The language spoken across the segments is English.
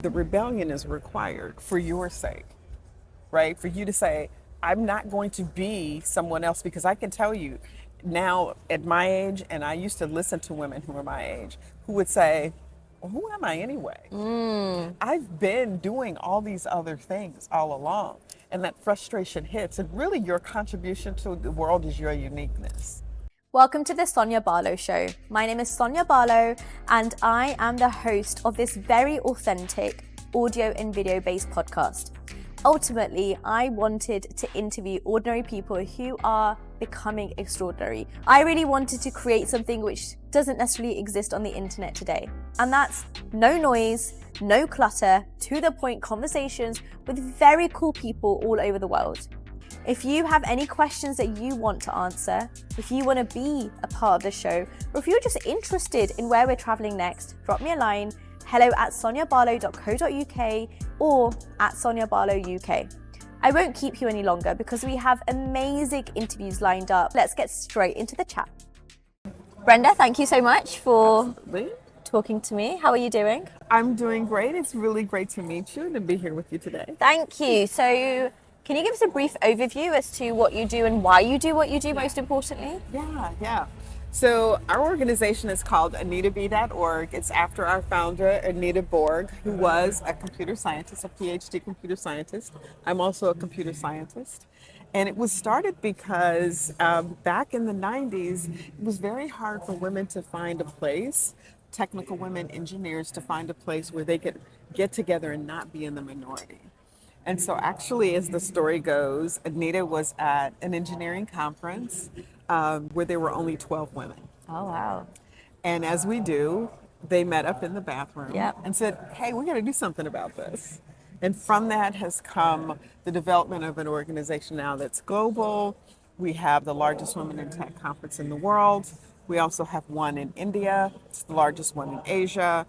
The rebellion is required for your sake, right? For you to say, I'm not going to be someone else, because I can tell you now at my age, and I used to listen to women who were my age who would say, well, who am I anyway? I've been doing all these other things all along. And that frustration hits. And really, your contribution to the world is your uniqueness. Welcome to the Sonya Barlow Show. My name is Sonya Barlow, and I am the host of this very authentic audio and video based podcast. Ultimately, I wanted to interview ordinary people who are becoming extraordinary. I really wanted to create something which doesn't necessarily exist on the internet today. And that's no noise, no clutter, to the point conversations with very cool people all over the world. If you have any questions that you want to answer, if you want to be a part of the show, or if you're just interested in where we're traveling next, drop me a line, hello@sonyabarlow.co.uk or @sonyabarlowuk. I won't keep you any longer because we have amazing interviews lined up. Let's get straight into the chat. Brenda, thank you so much for Absolutely. talking to me. How are you doing? I'm doing great. It's really great to meet you and to be here with you today. Thank you. So, can you give us a brief overview as to what you do and why you do what you do, most importantly? Yeah. So our organization is called AnitaB.org. It's after our founder, Anita Borg, who was a computer scientist, a PhD computer scientist. I'm also a computer scientist. And it was started because back in the 90s, it was very hard for women to find a place, technical women engineers, to find a place where they could get together and not be in the minority. And so actually, as the story goes, Anita was at an engineering conference where there were only 12 women. Oh, wow. And as we do, they met up in the bathroom Yep. and said, hey, we got to do something about this. And from that has come the development of an organization now that's global. We have the largest women in tech conference in the world. We also have one in India. It's the largest one in Asia.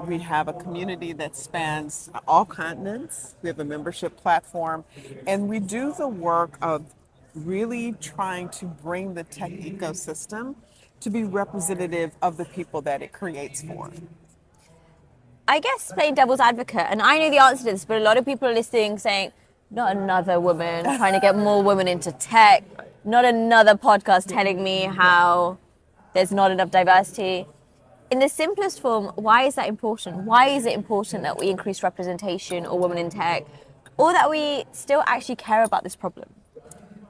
We have a community that spans all continents. We have a membership platform. And we do the work of really trying to bring the tech ecosystem to be representative of the people that it creates for. I guess playing devil's advocate, and I know the answer to this, but a lot of people are listening saying, not another woman trying to get more women into tech, not another podcast telling me how there's not enough diversity. In the simplest form, why is that important? Why is it important that we increase representation or women in tech, or that we still actually care about this problem?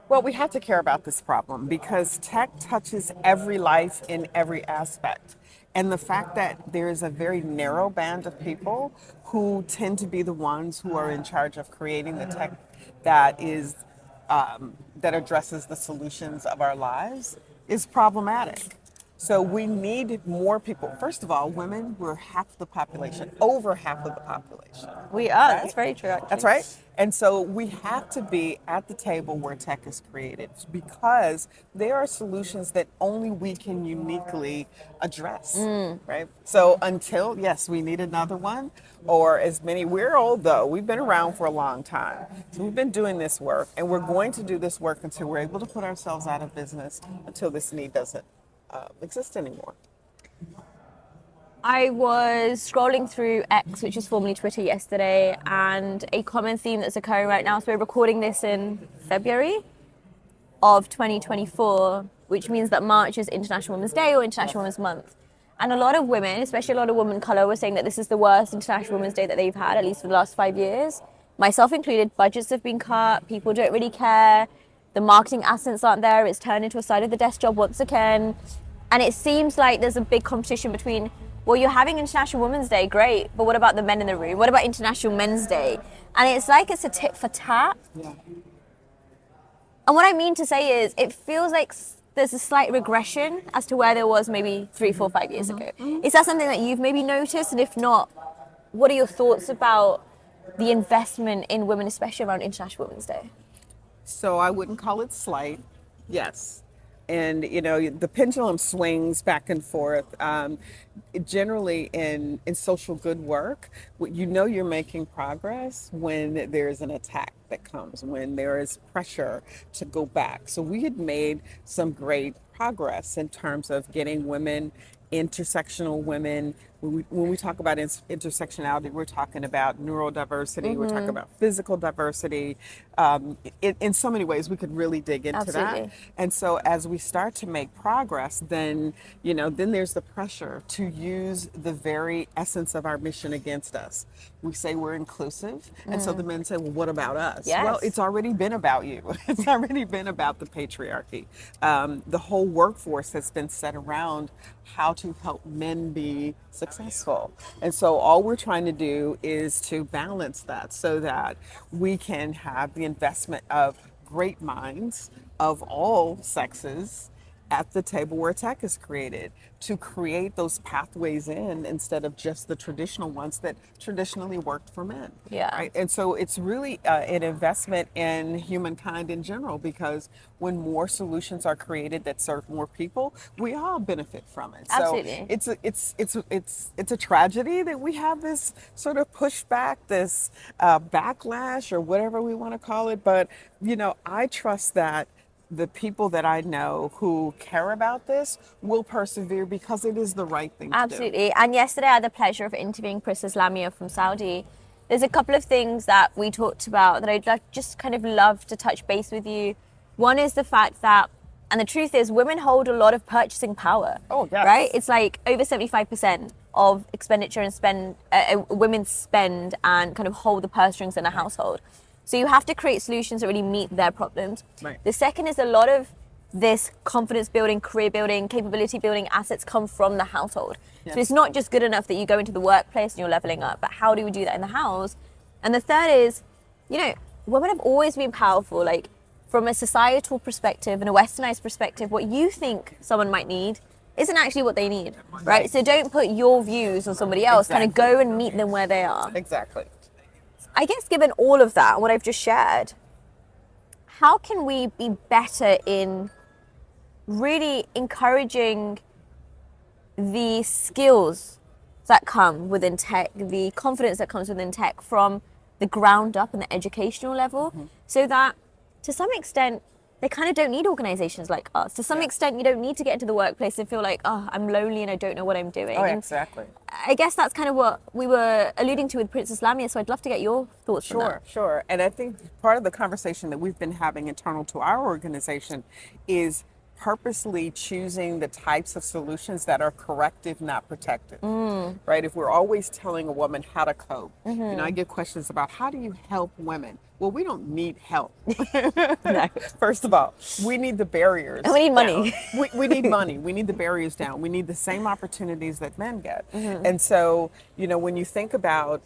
Well, we have to care about this problem because tech touches every life in every aspect. And the fact that there is a very narrow band of people who tend to be the ones who are in charge of creating the tech that is that addresses the solutions of our lives is problematic. So we need more people. First of all, women, we're half the population, over half of the population. We are, Right? that's very true, actually. That's right. And so we have to be at the table where tech is created because there are solutions that only we can uniquely address, right? So until, yes, we need another one, or as many, we're old though, we've been around for a long time. So we've been doing this work, and we're going to do this work until we're able to put ourselves out of business, until this need doesn't exist anymore. I was scrolling through X, which is formerly Twitter, yesterday, and a common theme that's occurring right now, so we're recording this in February of 2024, which means that March is International Women's Day or International Women's Month. And a lot of women, especially a lot of women of color, were saying that this is the worst International Women's Day that they've had, at least for the last 5 years. Myself included, budgets have been cut, people don't really care, the marketing assets aren't there, it's turned into a side of the desk job once again. And it seems like there's a big competition between, well, you're having International Women's Day, great, but what about the men in the room? What about International Men's Day? And it's like it's a tit for tat. Yeah. And what I mean to say is, it feels like there's a slight regression as to where there was maybe 3, 4, 5 years ago. Is that something that you've maybe noticed? And if not, what are your thoughts about the investment in women, especially around International Women's Day? So I wouldn't call it slight. Yes. And, you know, the pendulum swings back and forth. Generally in social good work, you know you're making progress when there's an attack that comes, when there is pressure to go back. So we had made some great progress in terms of getting women, intersectional women, when we talk about intersectionality, we're talking about neurodiversity, we're talking about physical diversity. In so many ways, we could really dig into that. Absolutely. And so as we start to make progress, then, then there's the pressure to use the very essence of our mission against us. We say we're inclusive. And so the men say, well, what about us? Yes. Well, it's already been about you. It's already been about the patriarchy. The whole workforce has been set around how to help men be successful. And so all we're trying to do is to balance that so that we can have the investment of great minds of all sexes at the table where tech is created, to create those pathways in instead of just the traditional ones that traditionally worked for men. Yeah. Right? And so it's really an investment in humankind in general, because when more solutions are created that serve more people, we all benefit from it. Absolutely. So it's a tragedy that we have this sort of pushback, this backlash, or whatever we want to call it. But I trust that the people that I know who care about this will persevere, because it is the right thing to do. Absolutely. And yesterday I had the pleasure of interviewing Princess Lamia from Saudi. There's a couple of things that we talked about that I'd just kind of love to touch base with you. One is the fact that, and the truth is, women hold a lot of purchasing power. Oh, yes. Right? It's like over 75% of expenditure and spend, women spend and kind of hold the purse strings in a household. So you have to create solutions that really meet their problems. Right. The second is a lot of this confidence building, career building, capability building assets come from the household. Yes. So it's not just good enough that you go into the workplace and you're leveling up, but how do we do that in the house? And the third is, women have always been powerful. Like, from a societal perspective and a westernized perspective, what you think someone might need isn't actually what they need, right? So don't put your views on somebody else. Exactly. Kind of go and meet them where they are. Exactly. I guess, given all of that, what I've just shared, how can we be better in really encouraging the skills that come within tech, the confidence that comes within tech from the ground up and the educational level, so that to some extent they kind of don't need organizations like us. To some extent, you don't need to get into the workplace and feel like, oh, I'm lonely and I don't know what I'm doing. Oh, And exactly. I guess that's kind of what we were alluding to with Princess Lamia, so I'd love to get your thoughts on that. Sure. And I think part of the conversation that we've been having internal to our organization is purposely choosing the types of solutions that are corrective, not protective. Right? If we're always telling a woman how to cope, I get questions about, how do you help women? Well, we don't need help. First of all, we need the barriers. And we need money. down. We need money. We need the barriers down. We need the same opportunities that men get. And so, when you think about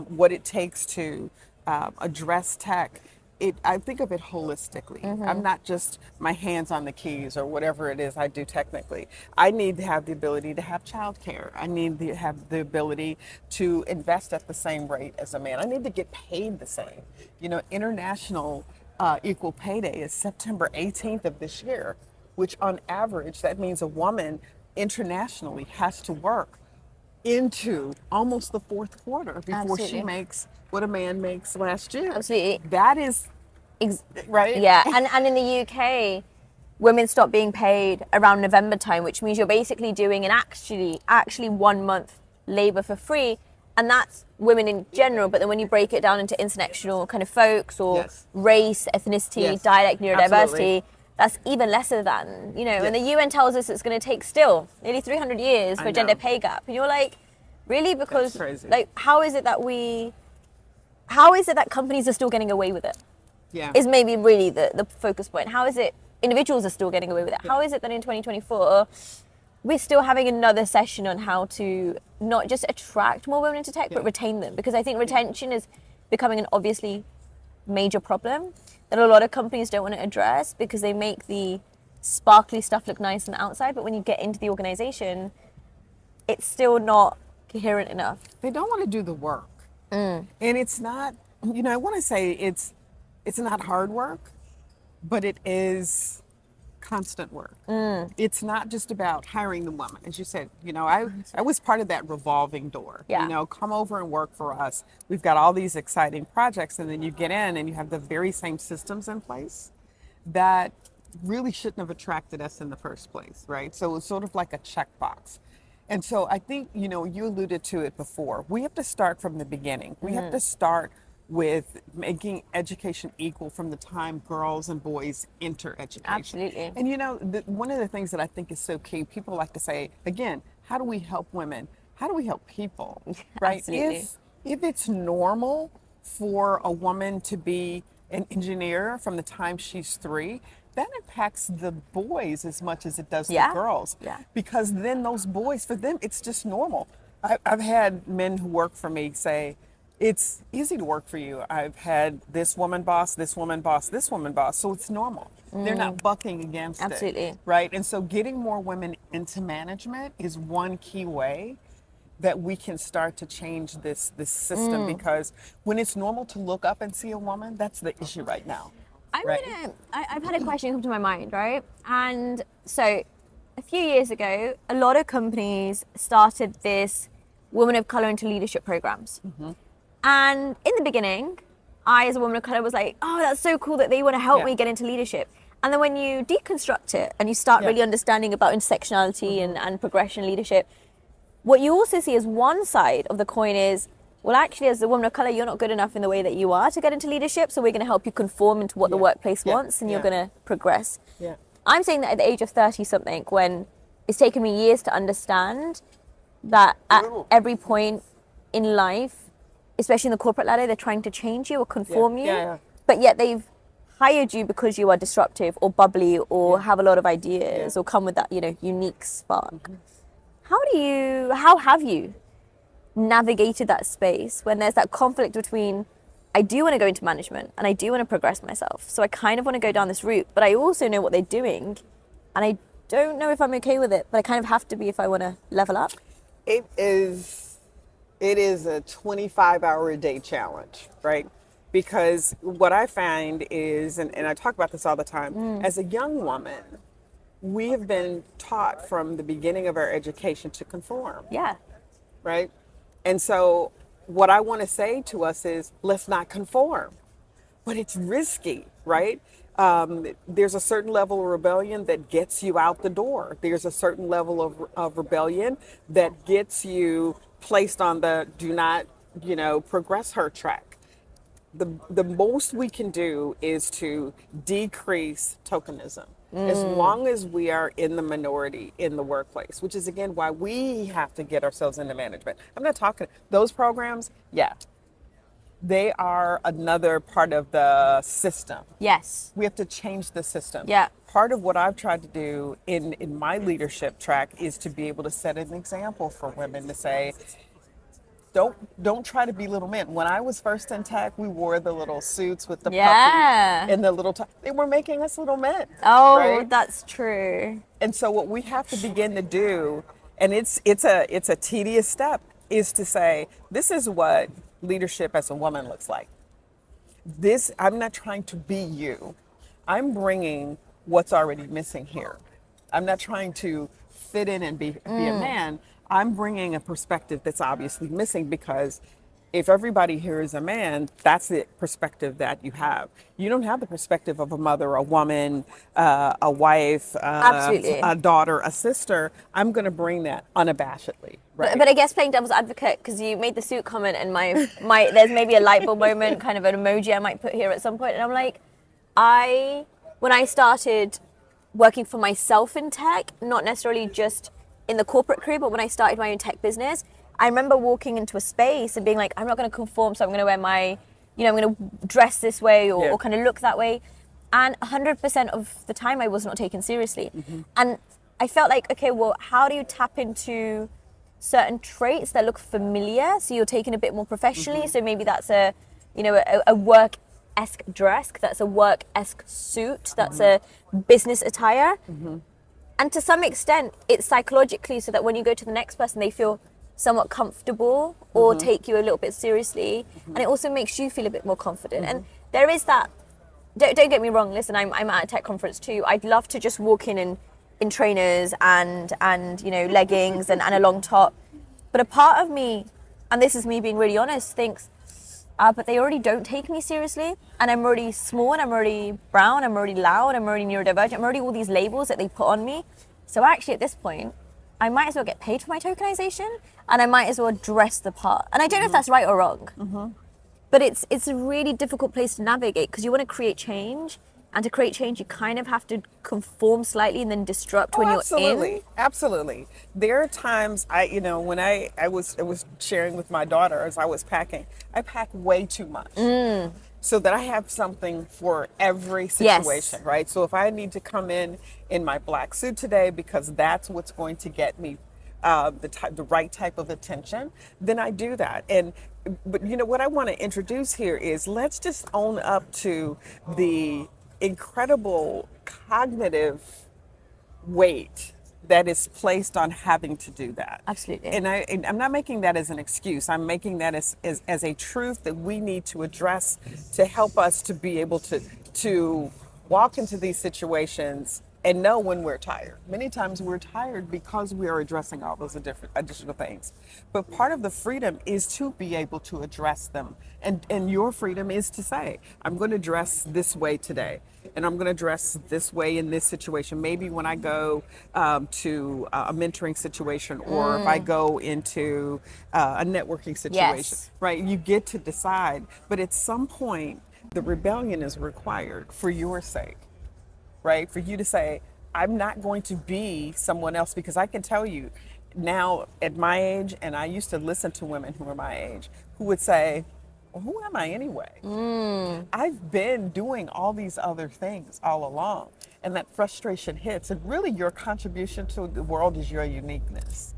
what it takes to address tech, I think of it holistically. I'm not just my hands on the keys or whatever it is I do technically. I need to have the ability to have childcare. I need to have the ability to invest at the same rate as a man. I need to get paid the same. International Equal Pay Day is September 18th of this year, which on average, that means a woman internationally has to work into almost the fourth quarter before she Absolutely. makes what a man makes last year. Absolutely. That is right. Yeah, and in the UK, women stop being paid around November time, which means you're basically doing an actually 1 month labor for free, and that's women in general. But then when you break it down into intersectional kind of folks or race, ethnicity, dialect, neurodiversity, Absolutely. that's even lesser than, and the UN tells us it's going to take still nearly 300 years for a gender pay gap. And you're like, really? Because like, how is it that companies are still getting away with it? Yeah. Is maybe really the focus point. How is it individuals are still getting away with it? How is it that in 2024 we're still having another session on how to not just attract more women into tech, but retain them? Because I think retention is becoming an obviously major problem that a lot of companies don't want to address, because they make the sparkly stuff look nice on the outside, but when you get into the organization, it's still not coherent enough. They don't want to do the work. And it's not, I want to say it's not hard work, but it is constant work. It's not just about hiring the woman. As you said, I was part of that revolving door. Yeah. Come over and work for us. We've got all these exciting projects, and then you get in and you have the very same systems in place that really shouldn't have attracted us in the first place, right? So it's sort of like a checkbox. And so I think, you alluded to it before. We have to start from the beginning. We have to start with making education equal from the time girls and boys enter education. Absolutely. And one of the things that I think is so key, people like to say, again, how do we help women? How do we help people? Right? Absolutely. If it's normal for a woman to be an engineer from the time she's 3, that impacts the boys as much as it does Yeah. the girls. Yeah. Because then those boys, for them, it's just normal. I've had men who work for me say, it's easy to work for you. I've had this woman boss, this woman boss, this woman boss, so it's normal. They're not bucking against Absolutely. it. Right? And so getting more women into management is one key way that we can start to change this system, because when it's normal to look up and see a woman, that's the issue right now. Right? I've had a question come to my mind, right? And so a few years ago, a lot of companies started this women of color into leadership programs. And in the beginning, I, as a woman of color, was like, oh, that's so cool that they want to help me get into leadership. And then when you deconstruct it and you start really understanding about intersectionality and progression leadership, what you also see as one side of the coin is, well, actually, as a woman of color, you're not good enough in the way that you are to get into leadership. So we're going to help you conform into what the workplace wants, and you're going to progress. Yeah. I'm saying that at the age of 30 something, when it's taken me years to understand that at every point in life, especially in the corporate ladder, they're trying to change you or conform you, but yet they've hired you because you are disruptive or bubbly or have a lot of ideas or come with that, unique spark. How have you navigated that space when there's that conflict between, I do want to go into management and I do want to progress myself, so I kind of want to go down this route, but I also know what they're doing and I don't know if I'm okay with it, but I kind of have to be if I want to level up? It is a 25-hour-a-day challenge, right? Because what I find is, and I talk about this all the time, as a young woman, we have been taught from the beginning of our education to conform. Yeah. Right? And so what I want to say to us is, let's not conform. But it's risky, right? There's a certain level of rebellion that gets you out the door. There's a certain level of rebellion that gets you placed on the do not, progress her track. The most we can do is to decrease tokenism. As long as we are in the minority in the workplace, which is again why we have to get ourselves into management. I'm not talking those programs, they are another part of the system. Yes. We have to change the system. Yeah. Part of what I've tried to do in my leadership track is to be able to set an example for women to say, don't try to be little men. When I was first in tech, we wore the little suits with the puffy and the little they were making us little men. Oh, right? That's true. And so what we have to begin to do, and it's a tedious step, is to say, this is what leadership as a woman looks like. I'm not trying to be you. I'm bringing what's already missing here. I'm not trying to fit in and be a man. I'm bringing a perspective that's obviously missing, because if everybody here is a man, that's the perspective that you have. You don't have the perspective of a mother, a woman, a wife, a daughter, a sister. I'm going to bring that unabashedly. Right? But I guess playing devil's advocate, because you made the suit comment, and my there's maybe a light bulb moment, kind of an emoji I might put here at some point, and I'm like, when I started working for myself in tech, not necessarily just in the corporate career, but when I started my own tech business, I remember walking into a space and being like, I'm not going to conform, so I'm going to wear I'm going to dress this way or kind of look that way. And 100% of the time I was not taken seriously. And I felt like, okay, well, how do you tap into certain traits that look familiar, so you're taken a bit more professionally? So maybe that's a work-esque dress, that's a work-esque suit, that's a business attire. And to some extent, it's psychologically, so that when you go to the next person, they feel somewhat comfortable or take you a little bit seriously. And it also makes you feel a bit more confident. And there is that, don't get me wrong, listen, I'm at a tech conference too. I'd love to just walk in trainers and leggings and a long top. But a part of me, and this is me being really honest, thinks, but they already don't take me seriously, and I'm already small, and I'm already brown, I'm already loud, I'm already neurodivergent, I'm already all these labels that they put on me. So actually at this point, I might as well get paid for my tokenization, and I might as well dress the part. And I don't know if that's right or wrong, but it's a really difficult place to navigate because you want to create change. And to create change, you kind of have to conform slightly and then disrupt when you're in. Absolutely. There are times when I was sharing with my daughter as I was packing, I pack way too much. So that I have something for every situation, right? So if I need to come in my black suit today because that's what's going to get me the right type of attention, then I do that. But what I want to introduce here is let's just own up to the incredible cognitive weight that is placed on having to do that. Absolutely. And I'm not making that as an excuse. I'm making that as a truth that we need to address to help us to be able to walk into these situations and know when we're tired. Many times we're tired because we are addressing all those additional things. But part of the freedom is to be able to address them. And your freedom is to say, I'm going to dress this way today. And I'm going to dress this way in this situation. Maybe when I go to a mentoring situation or if I go into a networking situation, right? You get to decide. But at some point, the rebellion is required for your sake. Right? For you to say, I'm not going to be someone else, because I can tell you now at my age, and I used to listen to women who were my age who would say, well, who am I anyway? I've been doing all these other things all along. And that frustration hits. And really your contribution to the world is your uniqueness.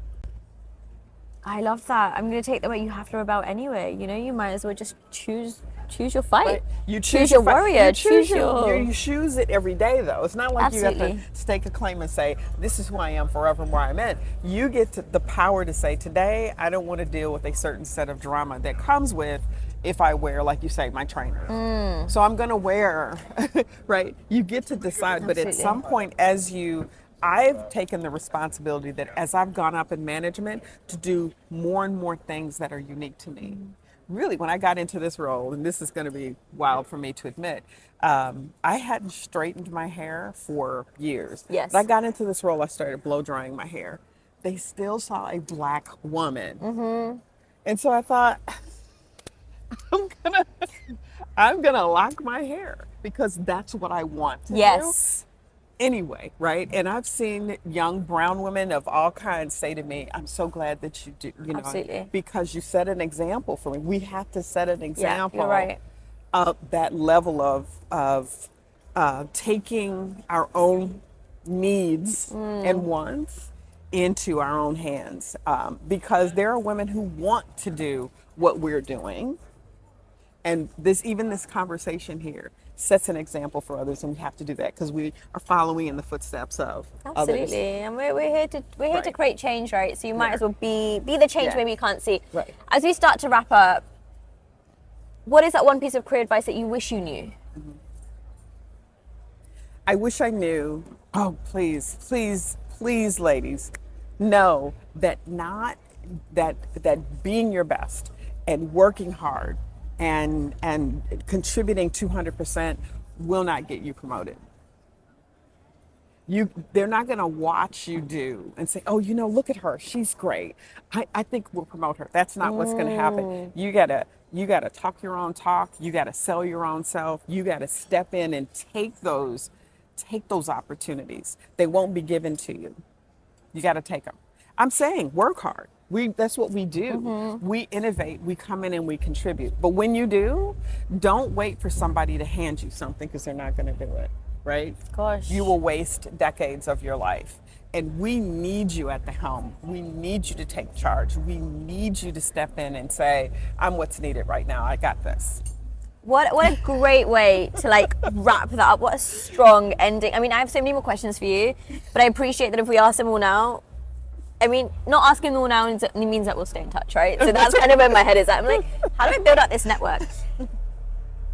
I love that. I'm going to take the way you have to rebel anyway. You might as well just choose your fight. Right. You choose your warrior. You choose it every day, though. It's not like you have to stake a claim and say, this is who I am forever and where I'm in. You get the power to say, today, I don't want to deal with a certain set of drama that comes with if I wear, like you say, my trainers. So I'm going to wear, right? You get to decide. But at some point, I've taken the responsibility that as I've gone up in management to do more and more things that are unique to me. Really, when I got into this role, and this is going to be wild for me to admit, I hadn't straightened my hair for years. Yes. When I got into this role, I started blow drying my hair. They still saw a black woman. And so I thought, I'm gonna lock my hair because that's what I want to do. Anyway, right? And I've seen young brown women of all kinds say to me, I'm so glad that you do, because you set an example for me. We have to set an example of that level of taking our own needs and wants into our own hands. Because there are women who want to do what we're doing. And this conversation here sets an example for others, and we have to do that because we are following in the footsteps of others. And we're here to create change, right? So you might as well be the change maybe you can't see. Right. As we start to wrap up, what is that one piece of career advice that you wish you knew? I wish I knew. Oh, please, ladies, know that that being your best and working hard and contributing 200% will not get you promoted. They're not going to watch you do and say, oh, look at her, she's great. I think we'll promote her. That's not what's going to happen. You gotta talk your own talk. You gotta sell your own self. You gotta step in and take those opportunities. They won't be given to you. You gotta take them. I'm saying work hard. That's what we do. We innovate, we come in and we contribute. But when you do, don't wait for somebody to hand you something because they're not going to do it, right? Gosh. You will waste decades of your life. And we need you at the helm. We need you to take charge. We need you to step in and say, I'm what's needed right now. I got this. What a great way to wrap that up. What a strong ending. I mean, I have so many more questions for you, but I appreciate that if we ask them all now, not asking them all now means that we'll stay in touch, right? So that's kind of where my head is at. I'm like, how do I build out this network?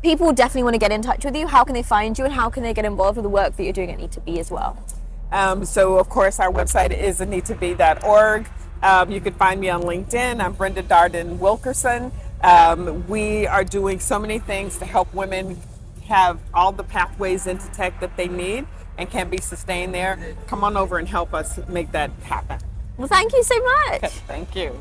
People definitely want to get in touch with you. How can they find you, and how can they get involved with the work that you're doing at Need2Be as well? So, of course, our website is need2be.org. You can find me on LinkedIn. I'm Brenda Darden Wilkerson. We are doing so many things to help women have all the pathways into tech that they need and can be sustained there. Come on over and help us make that happen. Well, thank you so much. Thank you.